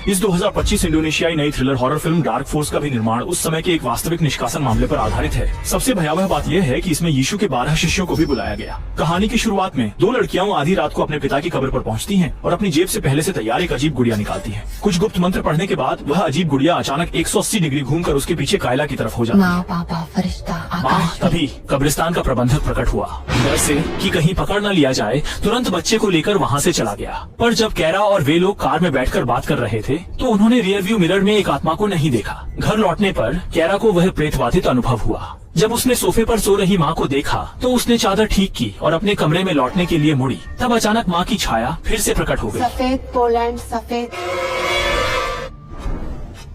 इस 2025 इंडोनेशियाई नई thriller horror film dark force का भी निर्माण उस समय के एक वास्तविक निष्कासन मामले पर आधारित है। सबसे भयावह बात यह है कि इसमें यीशु के 12 शिष्यों को भी बुलाया गया। कहानी की शुरुआत में 2 लड़कियां आधी रात को अपने पिता की कब्र पर पहुंचती हैं और अपनी जेब से पहले से तैयार एक अजीब गुड़िया निकालती हैं। कुछ गुप्त मंत्र पढ़ने के बाद वह अजीब गुड़िया अचानक 180 डिग्री घूमकर उसके पीछे कायला की तरफ हो जाती है। तभी कब्रिस्तान का प्रबंधक प्रकट हुआ। डर से कि कहीं पकड़ न लिया जाए तुरंत बच्चे को लेकर वहाँ से चला गया। पर जब कैरा और वे लोग कार में बैठकर बात कर रहे थे तो उन्होंने रियर व्यू मिरर में एक आत्मा को नहीं देखा। घर लौटने पर कैरा को वह प्रेतबाधित अनुभव हुआ। जब उसने सोफे पर सो रही माँ को देखा तो उसने चादर ठीक की और अपने कमरे में लौटने के लिए मुड़ी। तब अचानक माँ की छाया फिर से प्रकट हो गई। सफेद पोलैंड सफेद।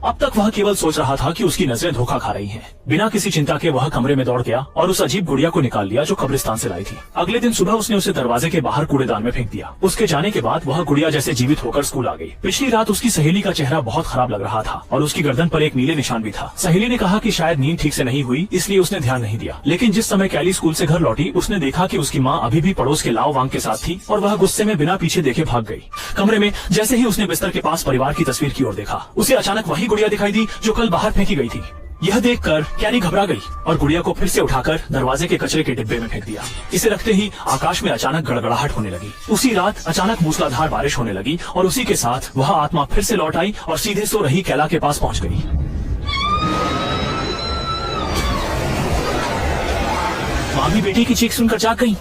अब तक वह केवल सोच रहा था कि उसकी नजरें धोखा खा रही हैं। बिना किसी चिंता के वह कमरे में दौड़ गया और उस अजीब गुड़िया को निकाल लिया जो कब्रिस्तान से लाई थी। अगले दिन सुबह उसने उसे दरवाजे के बाहर कूड़ेदान में फेंक दिया। उसके जाने के बाद वह गुड़िया जैसे जीवित होकर स्कूल आ गई। पिछली रात उसकी सहेली का चेहरा बहुत खराब लग रहा था और उसकी गर्दन पर एक नीले निशान भी था। सहेली ने कहा कि शायद नींद ठीक से नहीं हुई इसलिए उसने ध्यान नहीं दिया। लेकिन जिस समय कैली स्कूल से घर लौटी उसने देखा कि उसकी माँ अभी भी पड़ोस के लाओ वांग के साथ थी और वह गुस्से में बिना पीछे देखे भाग गई। कमरे में जैसे ही उसने बिस्तर के पास परिवार की तस्वीर की ओर देखा उसे अचानक वही गुड़िया दिखाई दी जो कल बाहर फेंकी गई थी। यह देखकर कैरी घबरा गई और गुड़िया को फिर से उठाकर दरवाजे के कचरे के डिब्बे में फेंक दिया। इसे रखते ही आकाश में अचानक गड़गड़ाहट होने लगी। उसी रात अचानक मूसलाधार बारिश होने लगी और उसी के साथ वह आत्मा फिर से लौट आई और सीधे सो रही कैला के पास पहुंच गई। माँ भी बेटी की चीख सुनकर जाग गई।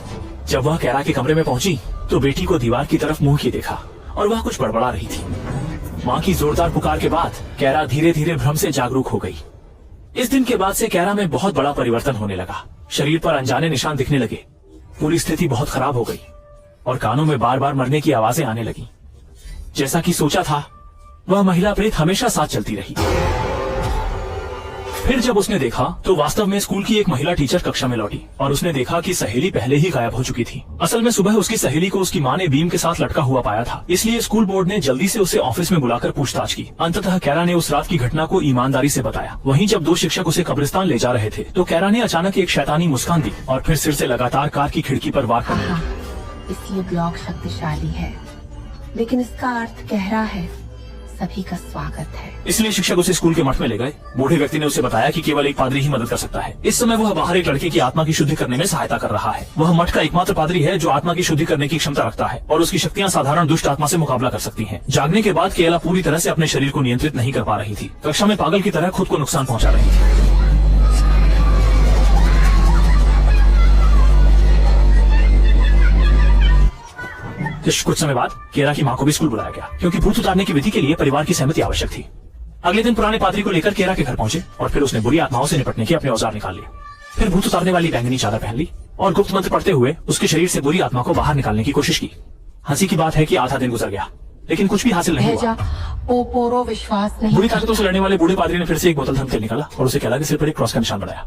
जब वह कैरा के कमरे में पहुंची तो बेटी को दीवार की तरफ मुंह किए देखा और वह कुछ बड़बड़ा रही थी। माँ की जोरदार पुकार के बाद कैरा धीरे धीरे भ्रम से जागरूक हो गई। इस दिन के बाद से कैरा में बहुत बड़ा परिवर्तन होने लगा। शरीर पर अनजाने निशान दिखने लगे। पूरी स्थिति बहुत खराब हो गई और कानों में बार बार मरने की आवाजें आने लगी। जैसा कि सोचा था वह महिला प्रेत हमेशा साथ चलती रही। फिर जब उसने देखा तो वास्तव में स्कूल की एक महिला टीचर कक्षा में लौटी और उसने देखा कि सहेली पहले ही गायब हो चुकी थी। असल में सुबह उसकी सहेली को उसकी माँ ने बीम के साथ लटका हुआ पाया था, इसलिए स्कूल बोर्ड ने जल्दी से उसे ऑफिस में बुलाकर पूछताछ की। अंततः कैरा ने उस रात की घटना को ईमानदारी से बताया। वहीं जब 2 शिक्षक उसे कब्रिस्तान ले जा रहे थे तो कैरा ने अचानक एक शैतानी मुस्कान दी और फिर सिर से लगातार कार की खिड़की पर वार करने लगी। इसलिए ब्लॉक शक्तिशाली है लेकिन इसका अर्थ गहरा है। सभी का स्वागत है। इसलिए शिक्षक उसे स्कूल के मठ में ले गए। बूढ़े व्यक्ति ने उसे बताया कि केवल एक पादरी ही मदद कर सकता है। इस समय वह बाहर एक लड़के की आत्मा की शुद्धि करने में सहायता कर रहा है। वह मठ का एकमात्र पादरी है जो आत्मा की शुद्धि करने की क्षमता रखता है और उसकी शक्तियाँ साधारण दुष्ट आत्मा से मुकाबला कर सकती हैं। जागने के बाद केला पूरी तरह से अपने शरीर को नियंत्रित नहीं कर पा रही थी। कक्षा में पागल की तरह खुद को नुकसान पहुँचा रही थी। कुछ समय बाद केरा की माँ को भी स्कूल बुलाया गया क्योंकि भूत उतारने की विधि के लिए परिवार की सहमति आवश्यक थी। अगले दिन पुराने पादरी को लेकर केरा के घर पहुंचे और फिर उसने बुरी आत्माओं से निपटने के अपने औजार निकाल लिए। फिर भूत उतारने वाली बैंगनी चादर पहन ली और गुप्त मंत्र पढ़ते हुए उसके शरीर से बुरी आत्मा को बाहर निकालने की कोशिश की। हंसी की बात है कि आधा दिन गुजर गया लेकिन कुछ भी हासिल नहीं हुआ। विश्वास नहीं। बुरी ताकतों से लड़ने वाले बूढ़े पादरी ने फिर से एक बोतल धम तेल निकाला और उसे केला के सिर पर एक क्रॉस का निशान बनाया।